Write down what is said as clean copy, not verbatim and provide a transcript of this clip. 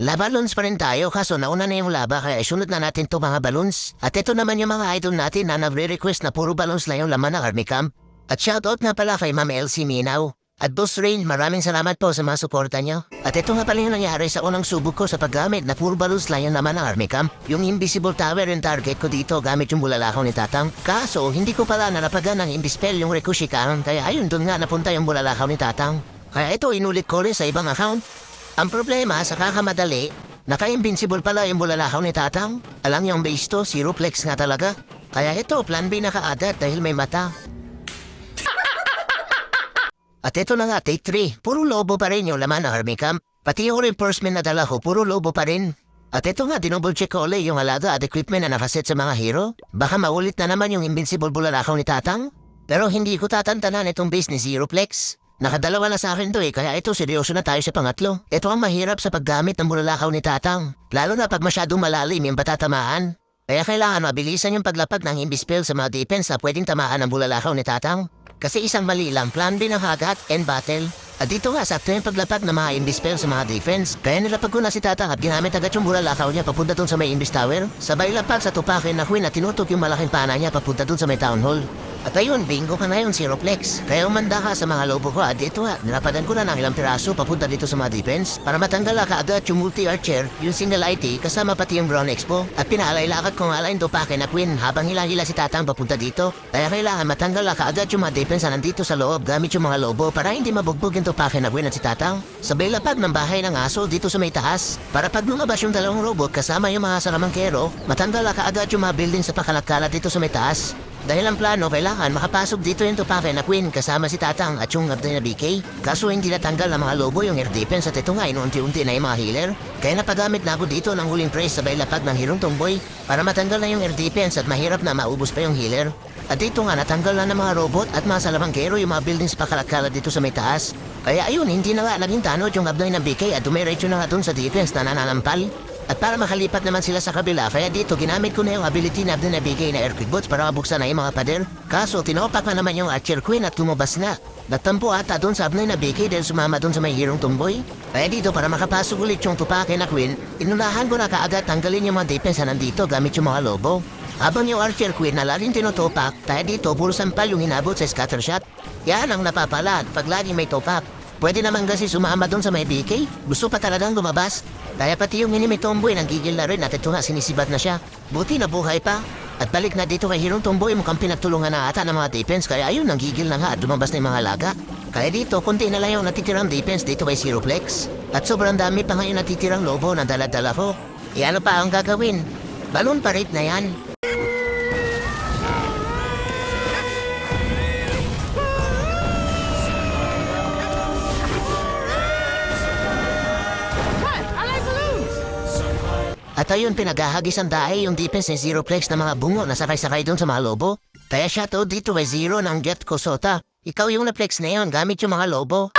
La balloons pa rin tayo kaso nauna na yung laba kaya isunod na natin to mga balloons. At ito naman yung mga idol natin na nagre-request na puro balloons lang yung laman ng Army Camp. At shoutout na pala kay Ma'am Elsie Minaw. At Boss Rain, maraming salamat po sa mga suporta nyo. At ito nga pala yung nangyari sa unang subok ko sa paggamit na puro balloons lang yung laman ng Army Camp. Yung invisible tower yung target ko dito gamit yung bulalakaw ni Tatang. Kaso hindi ko pala nalapagan ng indispel yung Rikushikang kaya ayun dun nga napunta yung bulalakaw ni Tatang. Kaya ito inulit ko rin sa ibang account. Ang problema sa kakamadali, naka-invincible pala yung bulalakaw ni Tatang. Alam yung base to, zero flex nga talaga. Kaya ito, plan B naka-adat dahil may mata. At ito na nga, take 3. Puro lobo pa rin yung laman ng Army Camp. Pati yung reinforcement na dala ko, puro lobo pa rin. At ito nga, dinouble check ko ulit yung alaga at equipment na nakaset sa mga hero. Baka maulit na naman yung invincible bulalakaw ni Tatang. Pero hindi ko tatantanan itong base ni Zero Flex. Nakadalawa na sa akin to kaya ito seryoso na tayo sa pangatlo. Ito ang mahirap sa paggamit ng bulalakaw ni Tatang. Lalo na pag masyadong malalim yung patatamaan. Kaya kailangan mabilisan yung paglapag ng imbispel sa mga defense na pwedeng tamaan ng bulalakaw ni Tatang. Kasi isang mali lang, plan B ng hagat, end battle. At dito nga, sakto yung paglapag ng mga imbispel sa mga defense. Kaya nilapag ko na si Tatang at ginamit agad yung bulalakaw niya papunta dun sa may imbis tower. Sabay lapag sa tupakin na Queen at tinutok yung malaking pana niya papunta dun sa may town hall. At ayun, bingo ka na yun, Zero Flex. Kaya umanda ka sa mga lobo ko at dito nga, nilapadan ko na ng ilang piraso papunta dito sa mga defense para matanggal ka agad yung multi-archer, yung single IT, kasama pati yung Brown Expo. At pinaalay-lakad ko nga lang tupakin na Queen habang hila-hila si Tatang papunta dito. Kaya kailangan matanggal ka agad yung mga defense na nandito sa loob gamit yung mga lobo para hindi mabugbog yung tupakin na Queen at si Tatang. Sabay lapag ng bahay ng aso dito sa may taas. Para pag lumabas yung dalawang robot kasama yung mga salamangkero, matanggal ka agad yung mga building sa pakalat-kalat dito sa may taas. Dahil ang plano, kailangan makapasok dito yung tupakin na Queen kasama si Tatang at yung Abday na BK. Kaso hindi natanggal ng mga lobo yung air defense at ito nga inuunti-unti na yung mga healer. Kaya napagamit na ako dito ng huling praise sabay lapag ng Hirong Tomboy para matanggal na yung air defense at mahirap na maubos pa yung healer. At dito nga natanggal na ng mga robot at mga salamangkero yung mga buildings pakalat-kalat dito sa may taas. Kaya ayun, hindi na nga naging tanod yung Abday ng BK at dumiretso na nga dun sa defense na nananampal. At para makalipat naman sila sa kabila, kaya dito ginamit ko na yung ability na nabigay na Earthquake Boots para mabuksan na yung mga pader. Kaso tinopak na naman yung Archer Queen at lumabas na. Natampo ata doon sa abnay na BK dahil sumama doon sa may Hirong Tomboy. Kaya dito para makapasok ulit yung tupakin na Queen, inunahan ko na kaagad tanggalin yung mga defense na nandito gamit yung mga lobo. Habang yung Archer Queen na laging tinutupak, kaya dito puro sampal yung hinabot sa scatter shot. Yan ang napapala pag laging may tupak. Pwede naman kasi sumama doon sa may BK. Gusto pa talagang lumabas. Kaya pati yung Minimi Tomboy nanggigil na rin at ito nga sinisibat na siya. Buti na buhay pa. At balik na dito kay Hirong Tomboy mukhang pinagtulungan na ata ng mga defense. Kaya ayun nanggigil na nga at lumabas na yung mga laga. Kaya dito konti na lang yung natitirang defense dito kay Zero Flex. At sobrang dami pa ngayon natitirang lobo na dala-dala ko. E ano pa ang gagawin? Balloon parade na yan. At ayun, pinagahagis ang daay yung defense ni Zero Flex na mga bungo na sakay-sakay doon sa mga lobo. Kaya shoutout dito kay Zero ng Jet Kosota. Ikaw yung na-flex na yun gamit yung mga lobo.